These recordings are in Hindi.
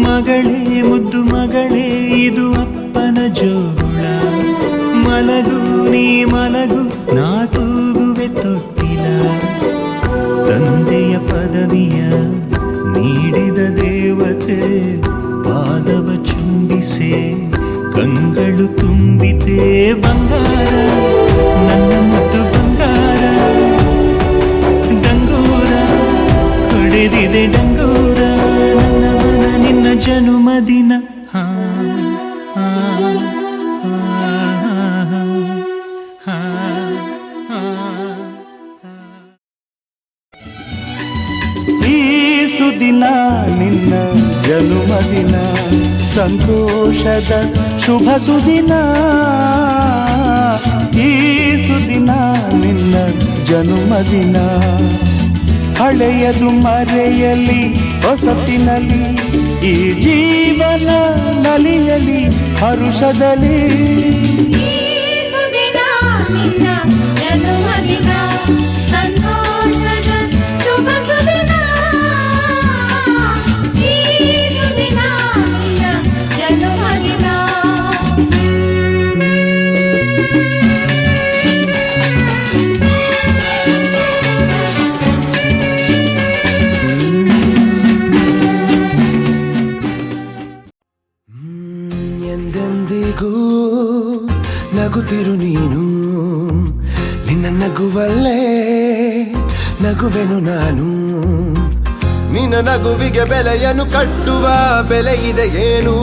ಮಗಳೇ ಮುದ್ದು ಮಗಳೇ ಇದು ಅಪ್ಪನ ಜೋಗುಳ, ಮಲಗು ನೀ ಮಲಗು ನಾ ತೂಗುವೆ ತೊಟ್ಟಿಲ. ತಂದೆಯ ಪದವಿಯ ನೀಡಿದ ದೇವತೆ ಪಾದವ ಚುಂಬಿಸೆ ಕಂಗಳು ತುಂಬಿತೆ ಬಂಗಾರ ನನ್ನ ಮುದ್ದು ಬಂಗಾರ. ಡಂಗೂರ ಹೊಡೆದಿದೆ ಡಂಗೂರ ನನ್ನ ಮನ ನಿನ್ನ ಜನುಮದಿನ. ಈ ಸುದಿನ ನಿನ್ನ ಜನುಮದಿನ, ಸಂತೋಷದ ಶುಭ ಸುದಿನ. ಈ ಸುದಿನ ನಿನ್ನ ಜನುಮದಿನ, ಹಳೆಯದು ಮರೆಯಲಿ ಹೊಸತಿನಲ್ಲಿ, ಈ ಜೀವನ ನಲಿಯಲಿ ಹರುಷದಲ್ಲಿ. ನಗುತ್ತಿರು ನೀನು, ನಿನ್ನ ನಗುವಲ್ಲೇ ನಗುವೆನು ನಾನು. ನಿನ್ನ ನಗುವಿಗೆ ಬೆಲೆಯನ್ನು ಕಟ್ಟುವ ಬೆಲೆ ಇದೆ ಏನು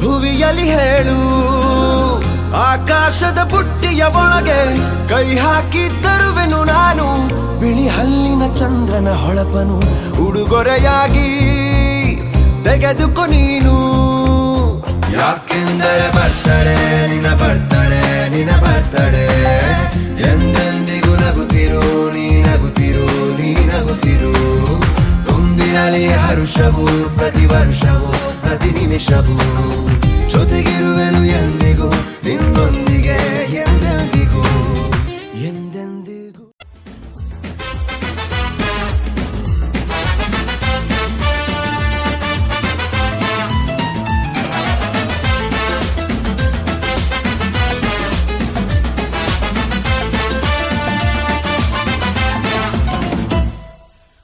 ಭುವಿಯಲ್ಲಿ ಹೇಳು. ಆಕಾಶದ ಬುಟ್ಟಿಯ ಒಳಗೆ ಕೈ ಹಾಕಿ ತರುವೆನು ನಾನು, ಬಿಳಿ ಹಲ್ಲಿನ ಚಂದ್ರನ ಹೊಳಪನು ಉಡುಗೊರೆಯಾಗಿ ತೆಗೆದುಕೊ ನೀನು. ಯಾಕೆಂದರೆ ಬರ್ತಡೆ ನಿನ್ನ ಬರ್ತಡೆ ನಿನ್ನ ಬರ್ತಡೆ, ಎಂದೆಂದಿಗೂ ನಗುತ್ತಿರು ನೀ ನಗುತ್ತಿರು ನೀ ನಗುತ್ತಿರು. ತುಂಬಿರಲಿ ಹರುಷವು ಪ್ರತಿ ವರ್ಷವೂ ಪ್ರತಿ ನಿಮಿಷವೂ, ಜೊತೆಗಿರುವೆನು ಎಂದಿಗೂ ನಿನ್ನೊಂದಿಗೆ ಎಂದೆಂದಿಗೂ ಎಂದೆಂದಿಗೂ.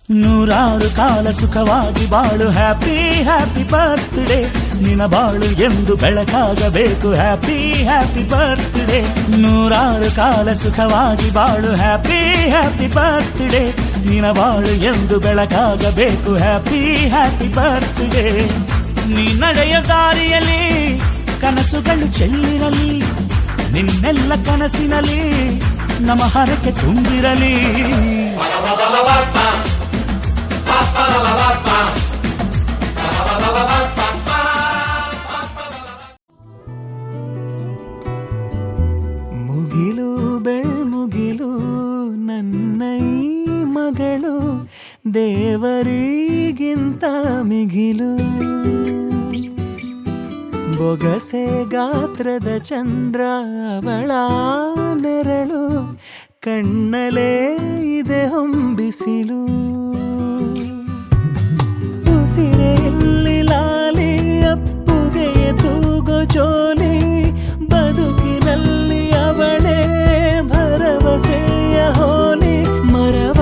ನೂರಾರು ಕಾಲ ಸುಖವಾಗಿ ಬಾಳು, ಹ್ಯಾಪಿ ಹ್ಯಾಪಿ ಬರ್ತ್ಡೇ. ನಿನ್ನ ಬಾಳು ಎಂದು ಬೆಳಕಾಗಬೇಕು, ಹ್ಯಾಪಿ ಹ್ಯಾಪಿ ಬರ್ತ್ಡೇ. ನೂರಾರು ಕಾಲ ಸುಖವಾಗಿ ಬಾಳು, ಹ್ಯಾಪಿ ಹ್ಯಾಪಿ ಬರ್ತ್ಡೇ. ನಿನ್ನ ಬಾಳು ಎಂದು ಬೆಳಕಾಗಬೇಕು, ಹ್ಯಾಪಿ ಹ್ಯಾಪಿ ಬರ್ತ್ಡೇ. ನೀ ನಡೆಯ ದಾರಿಯಲ್ಲಿ ಕನಸುಗಳು ಚೆಲ್ಲಿರಲಿ, ನಿನ್ನೆಲ್ಲ ಕನಸಿನಲ್ಲಿ ನಮ್ಮ ಹರಕೆ ತುಂಬಿರಲಿ. ಮುಗಿಲು ಬೆಳ್ಮುಗಿಲು ನನ್ನ ಈ ಮಗಳು, ದೇವರಿಗಿಂತ ಮಿಗಿಲು. ಬೊಗಸೆ ಗಾತ್ರದ ಚಂದ್ರ ಅವಳ ನೆರಳು, ಕಣ್ಣಲೇ ಇದೆ ಹೊಂಬಿಸಿಲು. ಉಸಿರೆಯಲ್ಲಿ ಲಾಲಿ ಅಪ್ಪುಗೆಯ ತೂಗೋ ಜೋಲಿ, ಬದುಕಿನಲ್ಲಿ ಅವಳೇ ಭರವಸೆಯ ಹೋಲಿ. ಮರವ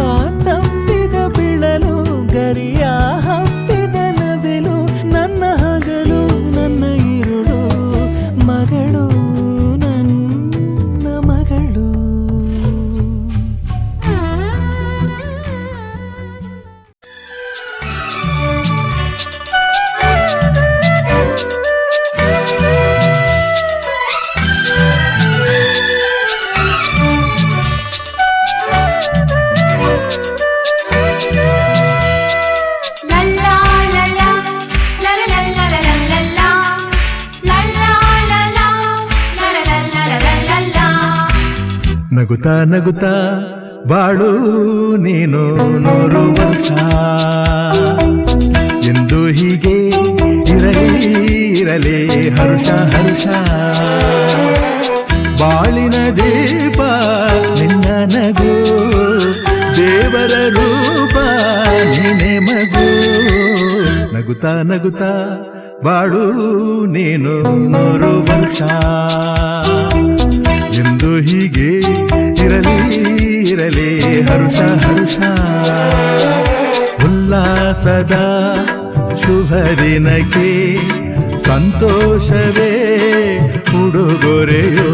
ತಪ್ಪಿದ ಬಿಳಲು, ಗರಿಯ ಹಪ್ಪಿದ ನವಿಲು, ನನ್ನ ಹಗಲು ನನ್ನ ಇರುಳು, ಮಗಳು ನನ್ನ ಮಗಳು. ನಗುತ್ತಾ ನಗುತ್ತಾ ಬಾಳು ನೀನು 100 ವರ್ಷ, ಎಂದು ಹೀಗೆ ಇರಲಿ ಇರಲಿ ಹರುಷ ಹರುಷ. ಬಾಳಿನ ದೀಪ ನಿನ್ನ ನಗು, ದೇವರ ರೂಪ ನಿನೆ ಮಗು. ನಗುತ್ತಾ ನಗುತ್ತಾ ಬಾಳು ನೀನು 100 ವರ್ಷ ಎಂದು ಹೀಗೆ ಇರಲಿ ಇರಲಿ ಹರುಷ ಹರುಷ ಉಲ್ಲಾಸದ ಶುಭ ದಿನಕ್ಕೆ ಸಂತೋಷವೇ ಉಡುಗೊರೆಯೋ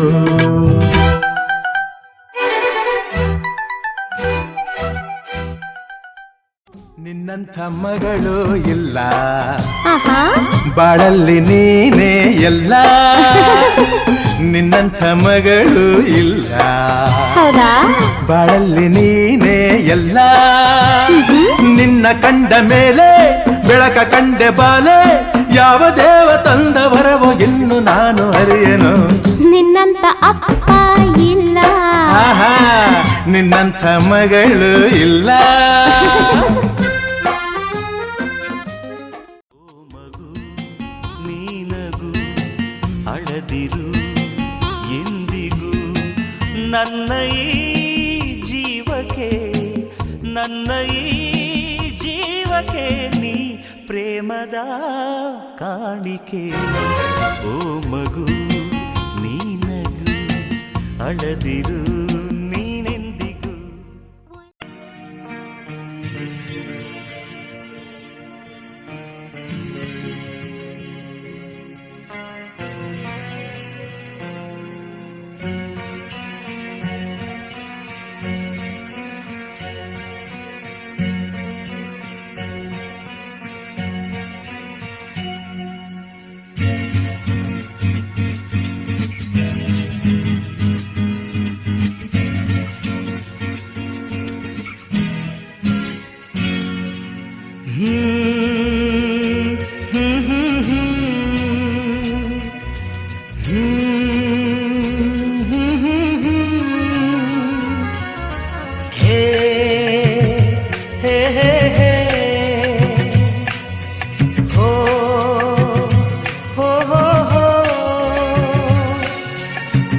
ನಿನ್ನಂಥ ಮಗಳು ಇಲ್ಲ ಬಾಳಲ್ಲಿ ನೀನೇ ಎಲ್ಲ ನಿನ್ನಂಥ ಮಗಳು ಇಲ್ಲ ಬಾಳಲ್ಲಿ ನೀನೇ ಎಲ್ಲ ನಿನ್ನ ಕಂಡ ಮೇಲೆ ಬೆಳಕ ಕಂಡೆ ಬಾಲೆ ಯಾವ ದೇವ ತಂದ ವರವೋ ಇನ್ನು ನಾನು ಅರಿಯೇನು ನಿನ್ನಂತ ಅಪ್ಪ ಇಲ್ಲ ನಿನ್ನಂಥ ಮಗಳು ಇಲ್ಲ ಅಳದಿರು ಎಂದಿಗೂ ನನ್ನ ಈ ಜೀವಕ್ಕೆ ನನ್ನ ಈ ಜೀವಕ್ಕೆ ನೀ ಪ್ರೇಮದ ಕಾಣಿಕೆ ಓ ಮಗು ನೀನಗು ಅಳದಿರು ನೀನೆಂದಿಗೂ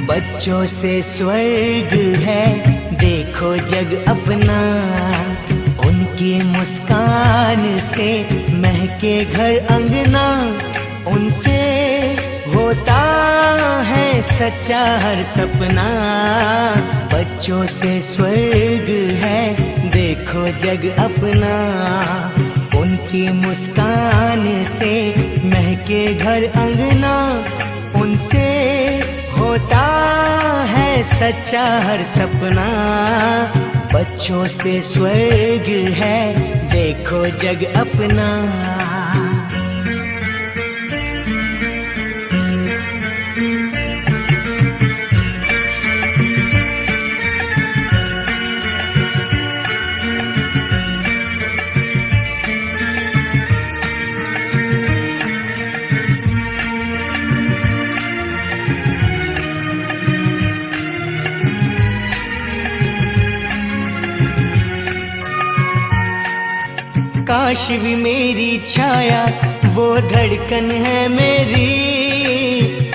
बच्चों से स्वर्ग है देखो जग अपना उनकी मुस्कान से महके घर अंगना उनसे होता है सच्चा हर सपना बच्चों से स्वर्ग है देखो जग अपना उनकी मुस्कान से महके घर अंगना उनसे होता है सच्चा हर सपना बच्चों से स्वर्ग है देखो जग अपना काश भी मेरी छाया वो धड़कन है मेरी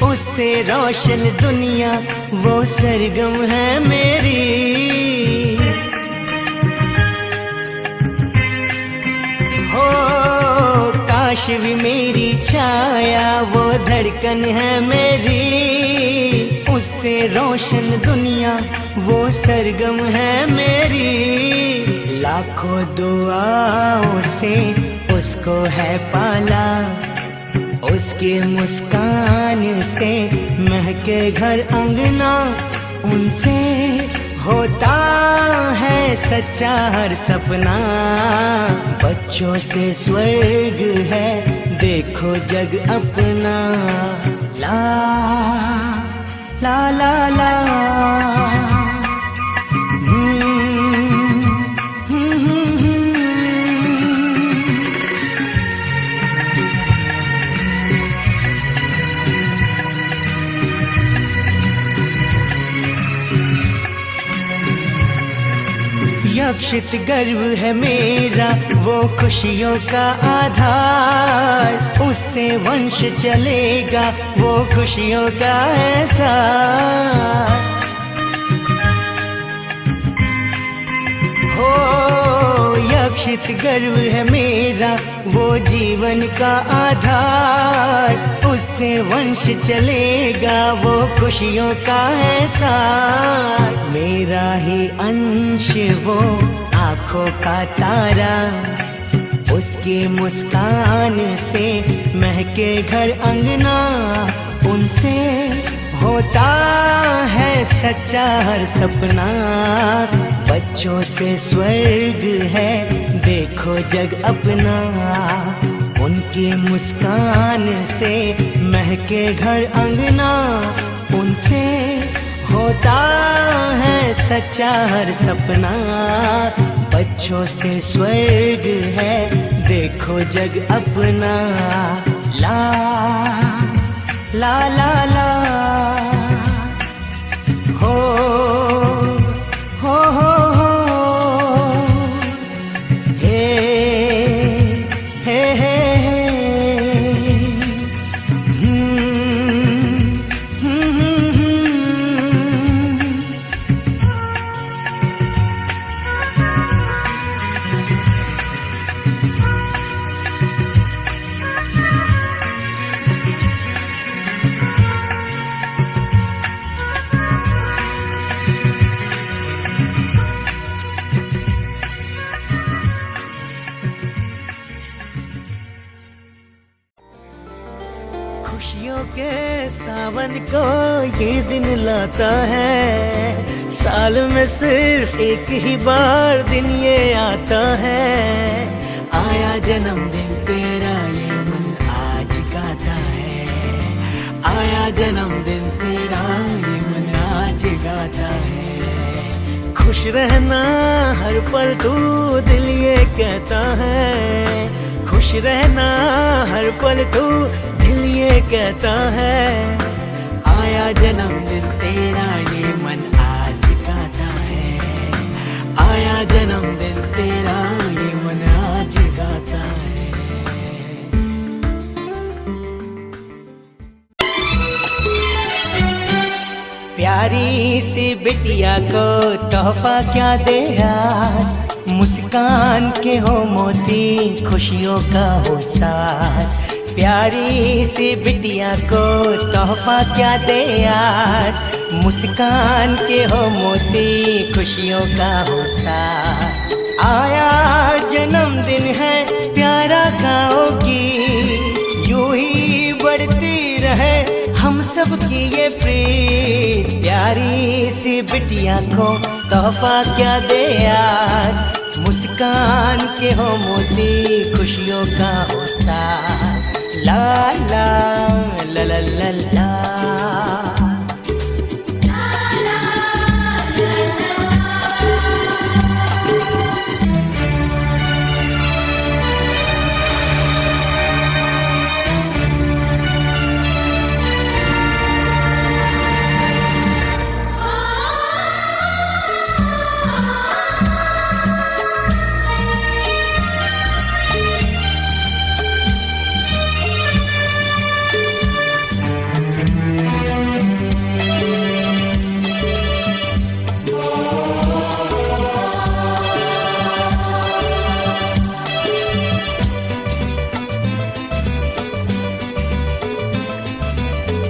उससे रोशन दुनिया वो सरगम है मेरी हो काश भी मेरी छाया वो धड़कन है मेरी उससे रोशन दुनिया वो सरगम है मेरी लाखों दुआओं से उसको है पाला उसके मुस्कान से महके घर अंगना उनसे होता है सच्चा हर सपना बच्चों से स्वर्ग है देखो जग अपना ला ला ला ला यक्षित गर्व है मेरा वो खुशियों का आधार उससे वंश चलेगा वो खुशियों का ऐसा हो यक्षित गर्व है मेरा, वो जीवन का आधार, उससे वंश चलेगा, वो खुशियों का है सार। मेरा ही अंश वो आँखों का तारा, उसकी मुस्कान से महके घर अंगना, उनसे होता है सच्चा हर सपना। बच्चों से स्वर्ग है देखो जग अपना, उनकी मुस्कान से महके घर अंगना, उनसे होता है सच्चा हर सपना। बच्चों से स्वर्ग है देखो जग अपना। ला ला ला ला हो हो हे हे हे खुशियों के सावन को ये दिन लाता है, साल में सिर्फ एक ही बार दिन ये आता है। आया जन्मदिन तेरा ये मन आज गाता है, आया जन्मदिन तेरा ये मन आज गाता है। खुश रहना हर पल तू दिल ये कहता है, खुश रहना हर पल तू दिल ये कहता है। आया जन्मदिन तेरा ये मन आज गाता है, आया जन्मदिन तेरा ये मन आज गाता है। प्यारी सी बिटिया को तोहफा क्या दे आज, मुस्कान के हो मोती खुशियों का हो साथ। प्यारी सी बिटिया को तोहफा क्या दे आज, मुस्कान के हो मोती खुशियों का हो साथ। आया जन्मदिन है प्यारा गाओगी, यूं ही बढ़ती रहे हम सब की ये प्रीत। प्यारी सी बिटिया को तोहफा क्या दे आज, मुस्कान के हो मोती खुशियों का हो साथ। ला ला ला ला ला ला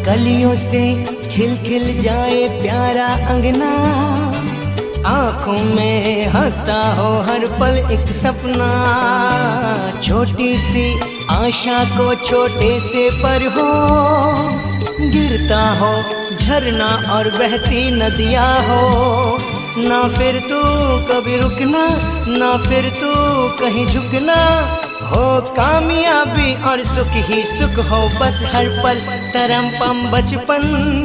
कलियों से खिल खिल जाए प्यारा अंगना, आँखों में हंसता हो हर पल एक सपना। छोटी सी आशा को छोटे से पर हो, गिरता हो झरना और बहती नदियाँ हो। ना फिर तू कभी रुकना, ना फिर तू कहीं झुकना, हो कामयाबी और सुख ही सुख हो बस हर पल। तरम पम बचपन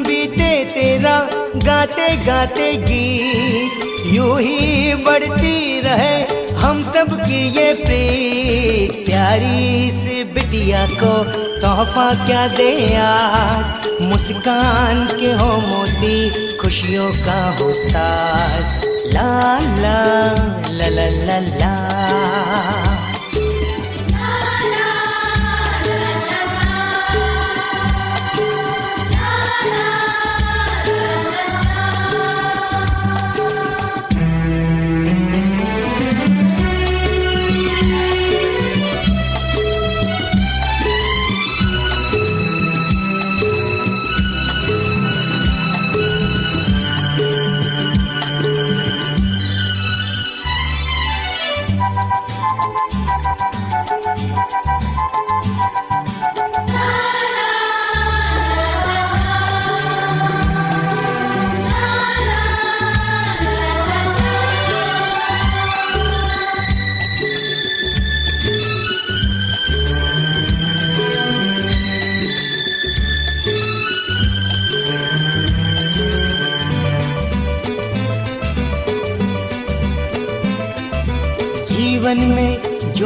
बीते तेरा गाते गाते गीत, यूं ही बढ़ती रहे हम सब की ये प्रीत। प्यारी सी बिटिया को तोहफा क्या दे आज, मुस्कान के हो मोती खुशियों का हो साथ। ला ला ला ला ला ला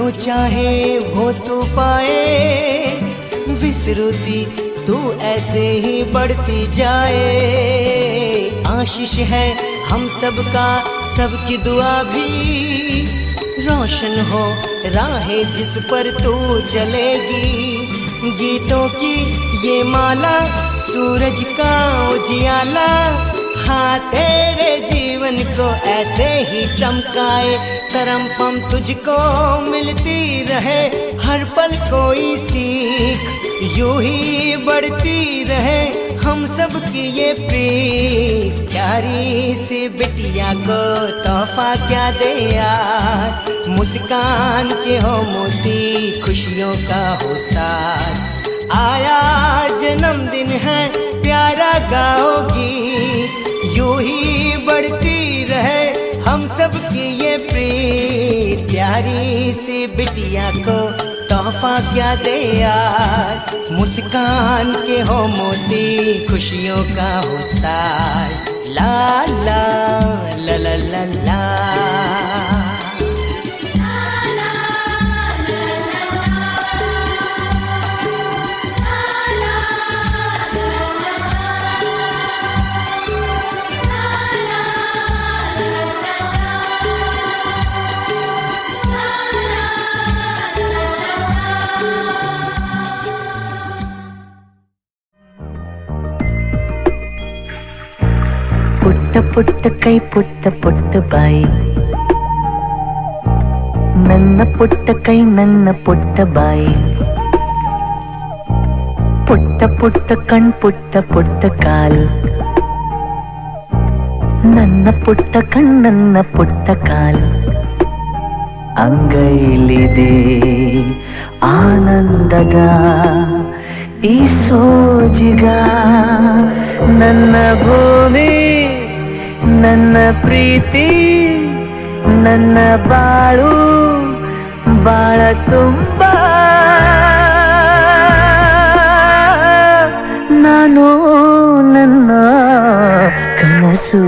जो चाहे वो तू पाए, विसरुती तू ऐसे ही बढ़ती जाए। आशीष है हम सबका, सबकी दुआ भी, रोशन हो राहें जिस पर तू चलेगी। गीतों की ये माला, सूरज का उजियाला, हाँ तेरे जीवन को ऐसे ही चमकाए। तरम पम तुझको मिलती रहे, हर पल कोई सीख यूं ही बढ़ती रहे। हम सब की ये प्रीत, प्यारी सी बिटिया को तोहफा क्या दे यार। मुस्कान के हो मोती, खुशियों का हो साथ। आया जन्मदिन है प्यारा गाओगी, यूं ही बढ़ती रहे हम सब की ये प्रीत। प्यारी सी बिटिया को तोहफा क्या दे आज। मुस्कान के हो मोती, खुशियों का हो साज। ला ला ला ला ला ला। ಪುಟ್ಟ ಕೈ ಪುಟ್ಟ ಬಾಯಿ, ನನ್ನ ಪುಟ್ಟ ಕೈ ನನ್ನ ಪುಟ್ಟ ಬಾಯಿ, ಪುಟ್ಟ ಕಣ್ ಪುಟ್ಟ ಕಾಲು, ನನ್ನ ಪುಟ್ಟ ಕಣ್ ನನ್ನ ಪುಟ್ಟ ಕಾಲು. ಅಂಗೈಲಿದೆ ಆನಂದದ ಈ ಸೋಜಿಗ, ನನ್ನ ಭೂಮಿ ನನ್ನ ಪ್ರೀತಿ ನನ್ನ ಬಾಳು ಬಾಳ ತುಂಬ. ನಾನು ನನ್ನ ಕನಸು.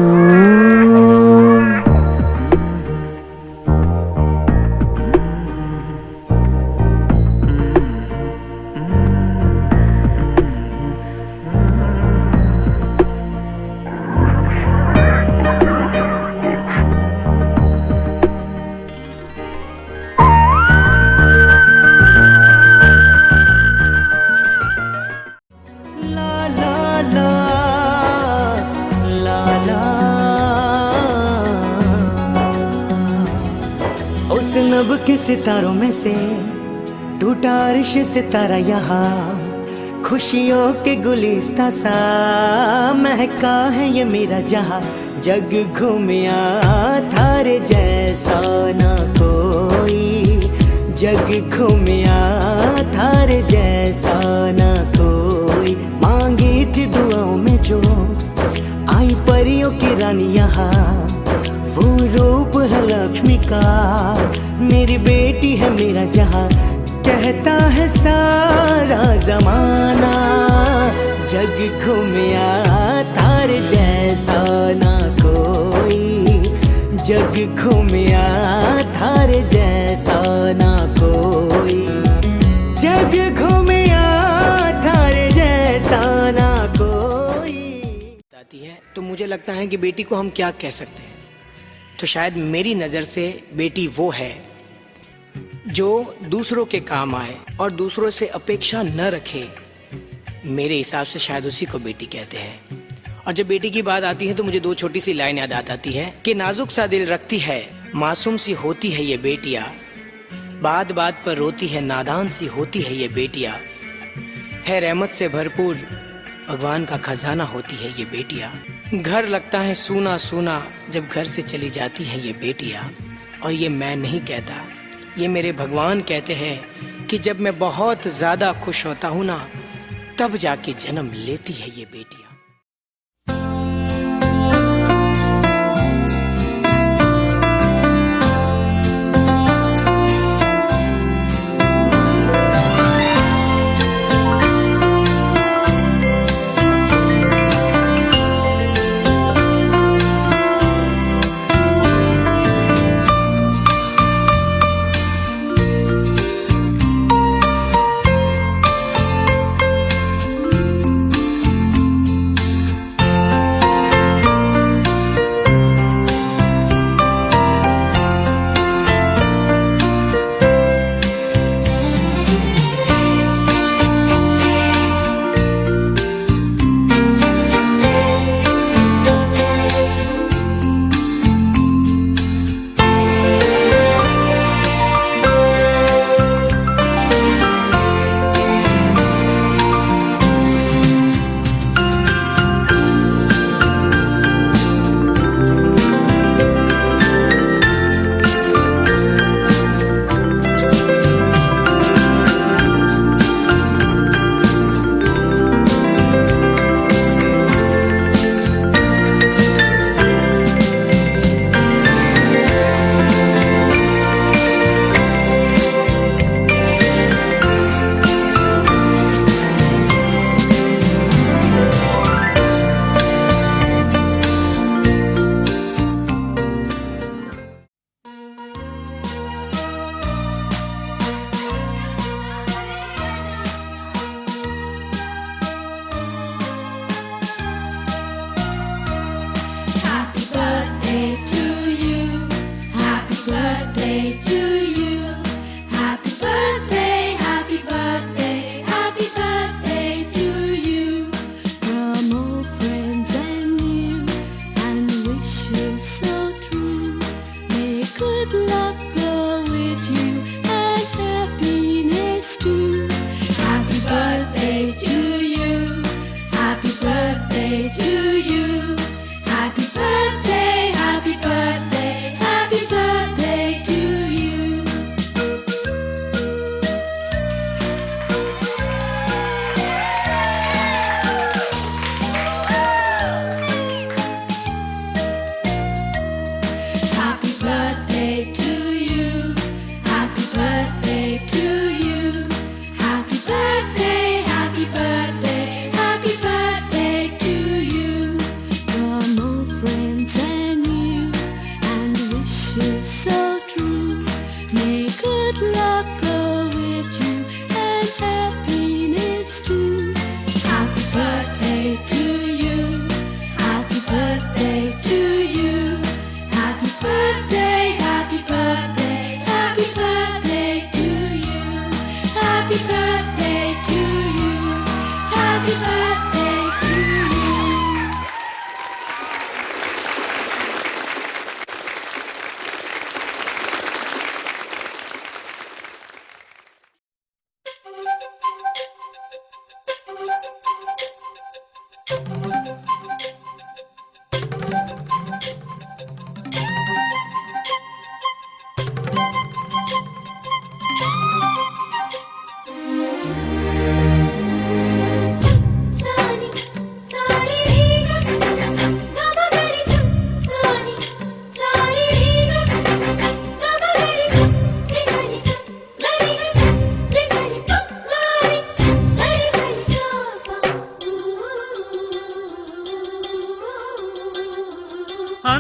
नभ के सितारों में से टूटा अर्श सितारा यहाँ, खुशियों के गुलिस्ता सा महका है ये मेरा जहाँ। जग घूमिया थारे जैसा ना कोई, जग घूमिया थारे जैसा ना कोई। मांगी थी दुआओं में जो आई परियों की रानी यहाँ, वो रूप है लक्ष्मी का, मेरी बेटी है मेरा जहाँ। कहता है सारा जमाना, जग घूमिया थारे जैसा ना कोई, जग घूमिया थारे जैसा ना कोई, जग घूमिया थारे जैसा ना कोई। आती है तो मुझे लगता है कि बेटी को हम क्या कह सकते हैं, तो शायद मेरी नज़र से बेटी वो है जो दूसरों के काम आए और दूसरों से अपेक्षा न रखे। मेरे हिसाब से शायद उसी को बेटी कहते हैं। और जब बेटी की बात आती है तो मुझे दो छोटी सी लाइन याद आती है कि नाजुक सा दिल रखती है, मासूम सी होती है ये बेटियां, बात बात पर रोती है, नादान सी होती है ये बेटियां, है रहमत से भरपूर भगवान का खजाना होती है ये बेटियां। घर लगता है सूना सूना जब घर से चली जाती है ये बेटियां। और ये मैं नहीं कहता, ये मेरे भगवान कहते हैं कि जब मैं बहुत ज्यादा खुश होता हूँ ना, तब जाके जन्म लेती है ये बेटियां।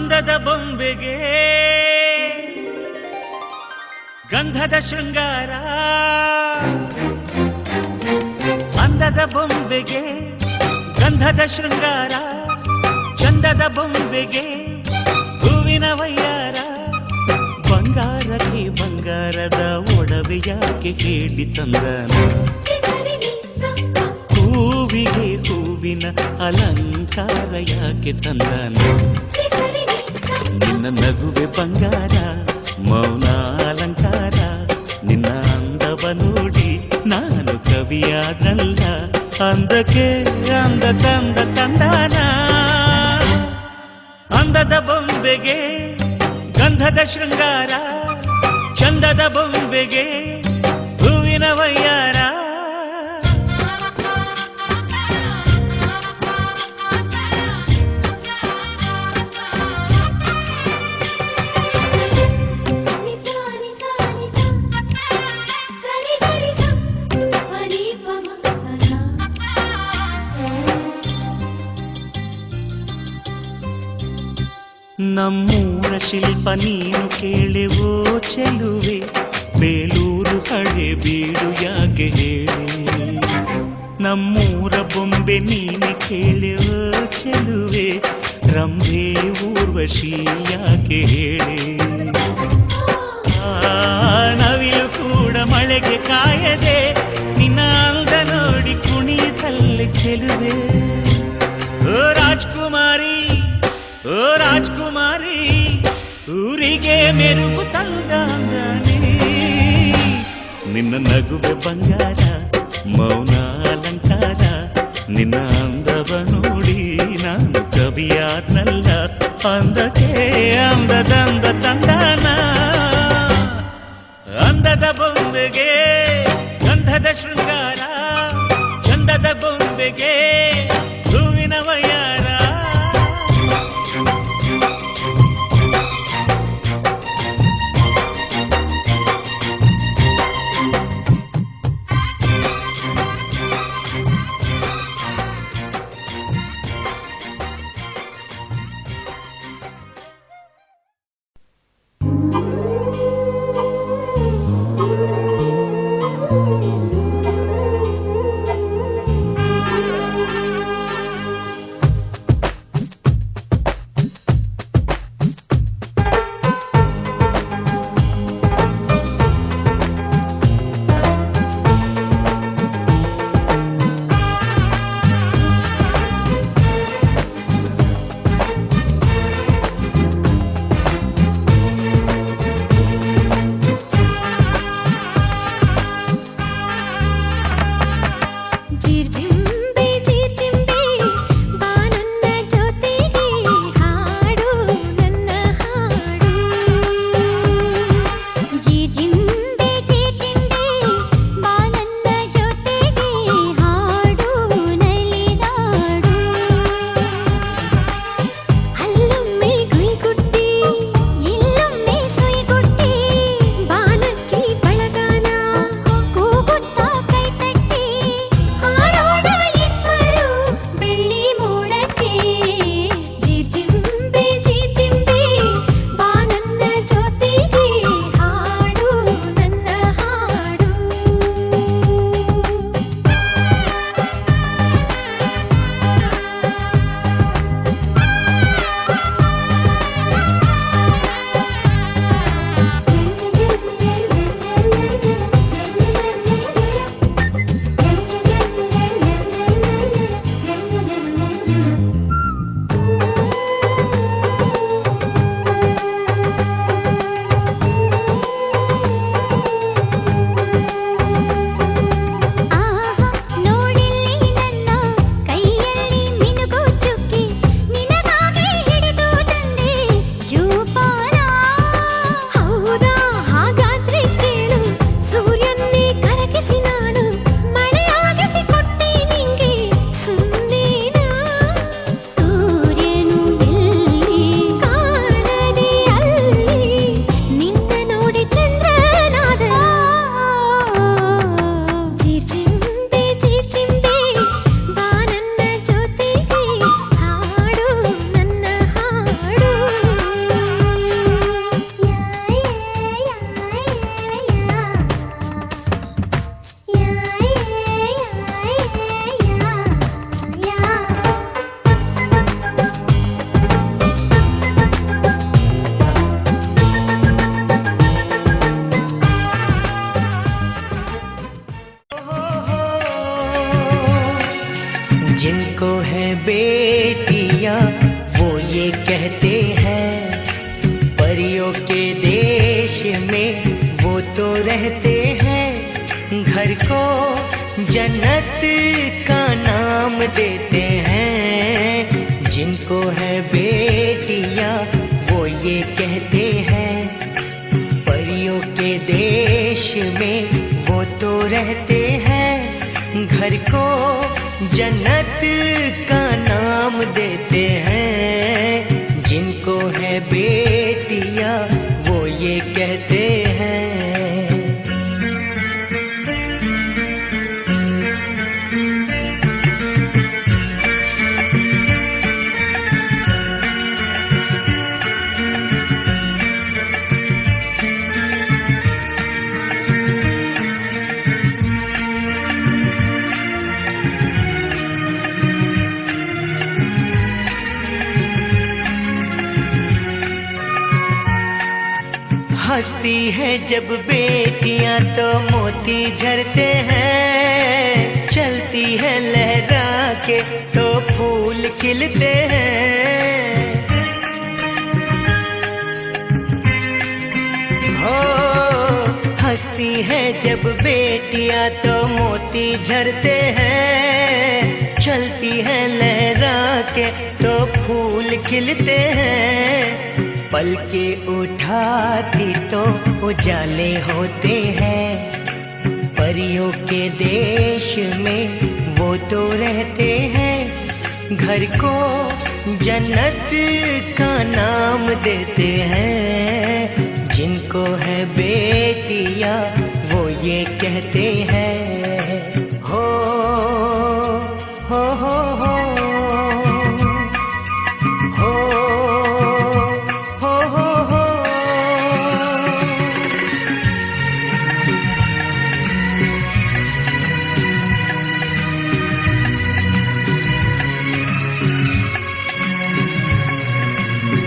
ಅಂದದ ಬೊಂಬೆಗೆ ಗಂಧದ ಶೃಂಗಾರ, ಅಂದದ ಬೊಂಬೆಗೆ ಗಂಧದ ಶೃಂಗಾರ, ಚಂದದ ಬೊಂಬೆಗೆ ಹೂವಿನ ವಯ್ಯಾರ. ಬಂಗಾರಕ್ಕೆ ಬಂಗಾರದ ಒಡವೆ ಯಾಕೆ ಹೇಳಿ ತಂದನ, ಹೂವಿಗೆ ಹೂವಿನ ಅಲಂಕಾರ ಯಾಕೆ ತಂದನ. ನಿನ್ನ ನಗುವೆ ಬಂಗಾರ, ಮೌನ ಅಲಂಕಾರ, ನಿನ್ನ ಅಂದವ ನೋಡಿ ನಾನು ಕವಿಯಾದಲ್ಲ. ಅಂದಕ್ಕೆ ಅಂದ ತಂದ ತಂದಾನ, ಅಂದದ ಬೊಂಬೆಗೆ ಗಂಧದ ಶೃಂಗಾರ, ಚಂದದ ಬೊಂಬೆಗೆ ಹೂವಿನ ವಯ್ಯಾರ. ನಮ್ಮೂರ ಶಿಲ್ಪ ನೀನು ಕೇಳೆವೋ ಚೆಲುವೆ, ಬೇಲೂರು ಹಳೆ ಬೀಡು ಯಾಕೆ ಹೇಳಿ. ನಮ್ಮೂರ ಬೊಂಬೆ ನೀನೆ ಕೇಳೆವೋ ಚೆಲುವೆ, ರಂಭೆ ಊರ್ವಶಿ ಯಾಕೆ ಹೇಳಿ. ನವಿಲು ಕೂಡ ಮಳೆಗೆ ಕಾಯದೆ ನಿನ್ನ ಅಂದ ನೋಡಿ ಕುಣಿತಲ್ಲಿ ಚೆಲುವೆ. ಓ ರಾಜ್ಕುಮಾರಿ, ಓ ರಾಜ್ಕುಮಾರಿ, ಊರಿಗೆ ಮೆರುಗು ತಂದಾನೆ. ನಿನ್ನ ನಗುವೆ ಬಂಗಾರ, ಮೌನ ಅಲಂಕಾರ, ನಿನ್ನ ಅಂದವ ನೋಡಿ ನಾನು ಕವಿಯಾದ್ನಲ್ಲ. ಅಂದಕ್ಕೆ ಅಂದದಂದ ತಂದಾನ, ಅಂದದ ಬೊಂಬೆಗೆ ಗಂಧದ ಶೃಂಗಾರ, ಚಂದದ ಬೊಂಬೆಗೆ ಹೂವಿನ ವಯ್ಯಾರ. जिनको है बेटियां वो ये कहते हैं परियों के देश में वो तो रहते हैं, घर को जन्नत का नाम देते हैं। जिनको है बेटियां वो ये कहते हैं परियों के देश में वो तो रहते हैं, घर को जन्नत का नाम देते हैं। जिनको है बेटियां वो ये कहते हैं। हंसती है जब बेटियां तो मोती झरते हैं, चलती है लहरा के तो फूल खिलते हैं। हो हंसती है जब बेटियां तो मोती झरते हैं, चलती है लहरा के तो फूल खिलते हैं। पल के उठाती तो उजाले होते हैं, परियों के देश में वो तो रहते हैं, घर को जन्नत का नाम देते हैं। जिनको है बेटियां वो ये कहते हैं। हो हो हो हो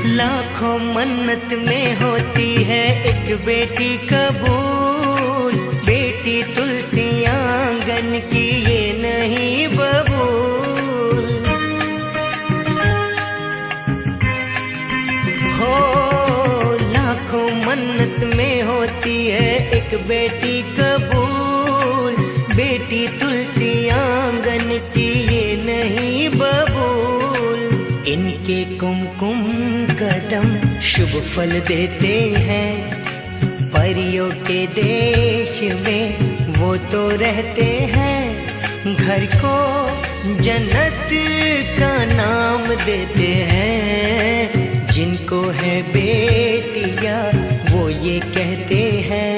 लाखों मन्नत में होती है एक बेटी कबूल, बेटी तुलसी आंगन की ये नहीं बबूल। हो लाखों मन्नत में होती है एक बेटी कबूल, बेटी तुलसी आंगन की ये नहीं बबूल। इनके कुमकुम कदम शुभ फल देते हैं, परियों के देश में वो तो रहते हैं, घर को जन्नत का नाम देते हैं। जिनको है बेटियां वो ये कहते हैं।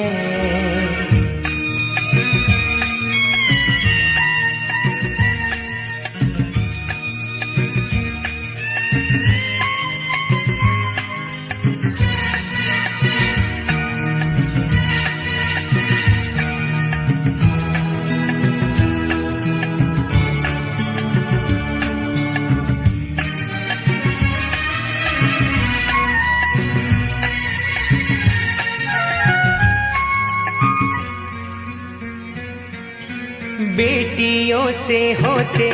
बेटियों से होते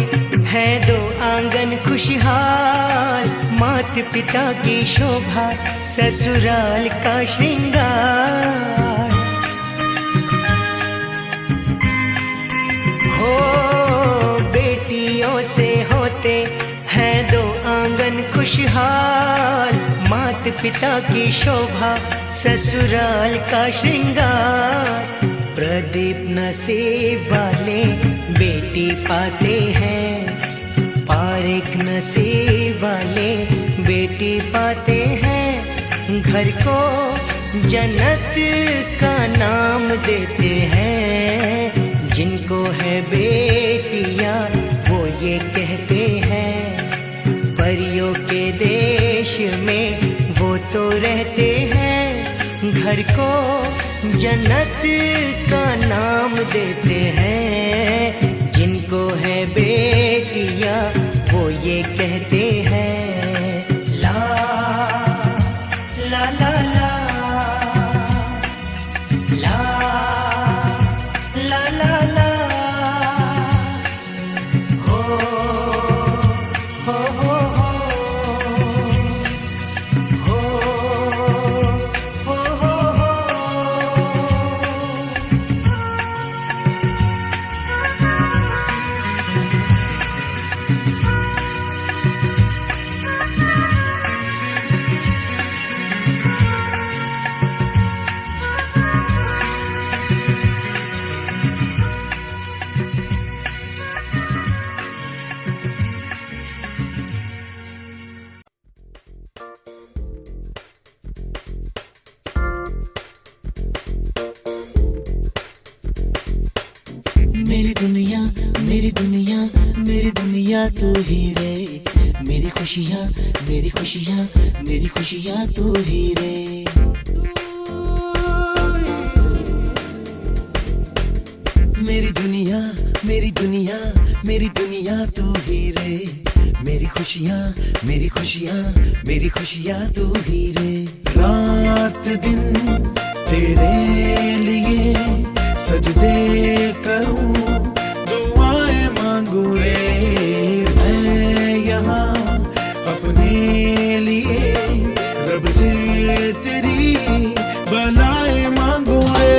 हैं दो आंगन खुशहाल, मात पिता की शोभा ससुराल का श्रृंगार। हो बेटियों से होते हैं दो आंगन खुशहाल, मात पिता की शोभा ससुराल का श्रृंगार। प्रदीप नसीब वाले बेटी पाते हैं, पारिक नसीब वाले बेटी पाते हैं, घर को जन्नत का नाम देते हैं। जिनको है बेटियां वो ये कहते हैं परियों के देश में वो तो रहते हैं, घर को जन्नत का नाम देते हैं। जिनको है बेटियां वो ये कहते हैं ला ला ला ला ला ला ला ला हो मेरी दुनिया मेरी दुनिया मेरी दुनिया तू ही रे, मेरी खुशियाँ मेरी खुशियाँ मेरी खुशियाँ तू ही रे। मेरी दुनिया मेरी दुनिया मेरी दुनिया तू ही रे, मेरी खुशियाँ मेरी खुशियाँ मेरी खुशियाँ तू ही रे। रात दिन तेरे लिए सजदे करूं, दुआएं मांगू रे मैं यहाँ अपने लिए, रब से तेरी बनाए मांगू रे।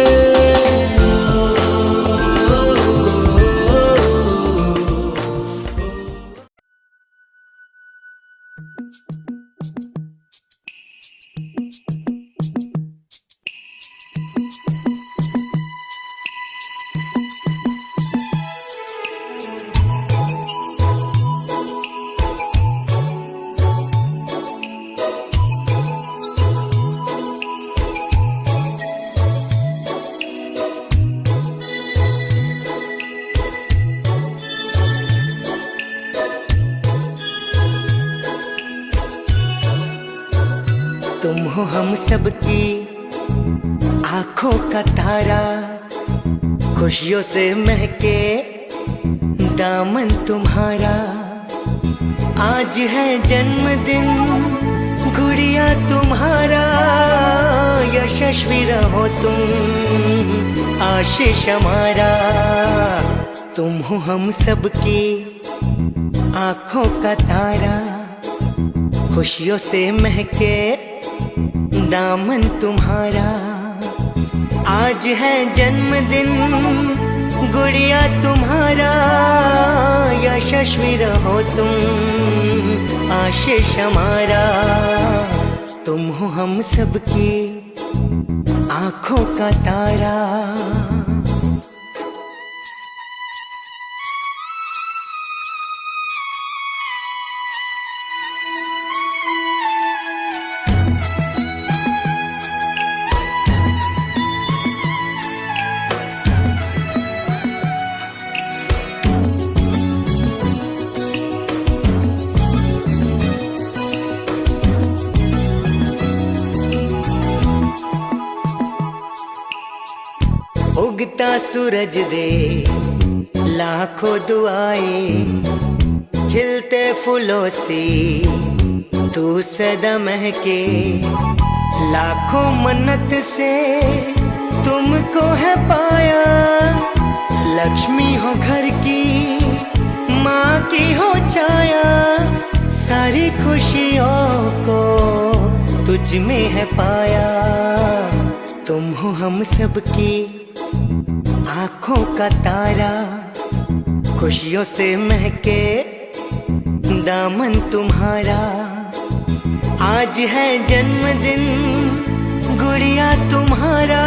तुम हो हम सबकी आंखों का तारा, खुशियों से महके दामन तुम्हारा। आज है जन्मदिन गुड़िया तुम्हारा, यशस्वी रहो तुम आशीष हमारा। तुम हो हम सबकी आंखों का तारा, खुशियों से महके दामन तुम्हारा। आज है जन्मदिन गुड़िया तुम्हारा, यशस्वी रहो तुम आशीष हमारा। तुम हो हम सबकी आंखों का तारा। उगता सूरज दे लाखों दुआएं, खिलते फूलों से तू सदा महके। लाखों मन्नत से तुमको है पाया, लक्ष्मी हो घर की माँ की हो छाया। सारी खुशियों को तुझ में है पाया। तुम हो हम सबकी आंखों का तारा, खुशियों से महके दामन तुम्हारा। आज है जन्मदिन गुड़िया तुम्हारा,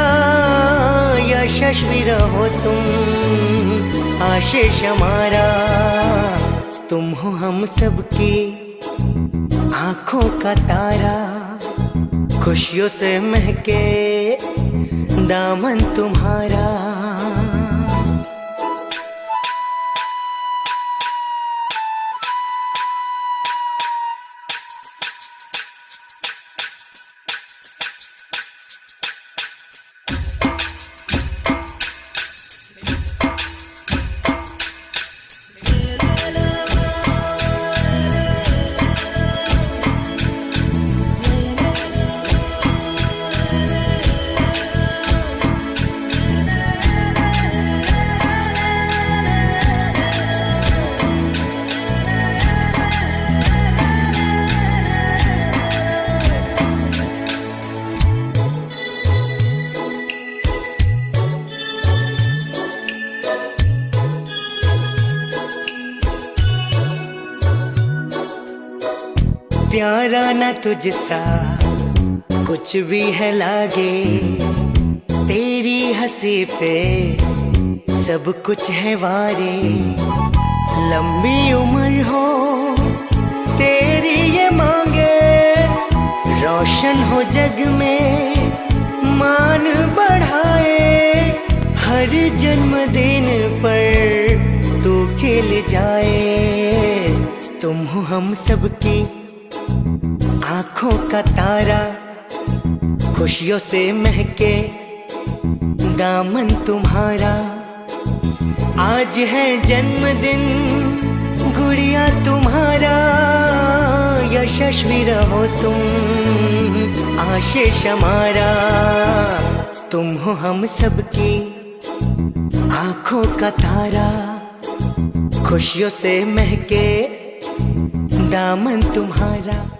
यशस्वी रहो तुम आशीष हमारा। तुम हो हम सबकी आंखों का तारा, खुशियों से महके दामन तुम्हारा। प्यारा न तुझसा कुछ भी है लागे, तेरी हंसी पे सब कुछ है वारे। लंबी उम्र हो तेरी ये मांगे, रोशन हो जग में मान बढ़ाए। हर जन्मदिन पर तू खिल जाए। तुम हो हम सबकी आंखों का तारा, खुशियों से महके दामन तुम्हारा। आज है जन्मदिन गुड़िया तुम्हारा, यशस्वी रहो तुम आशीष हमारा। तुम हो हम सबकी आंखों का तारा, खुशियों से महके दामन तुम्हारा।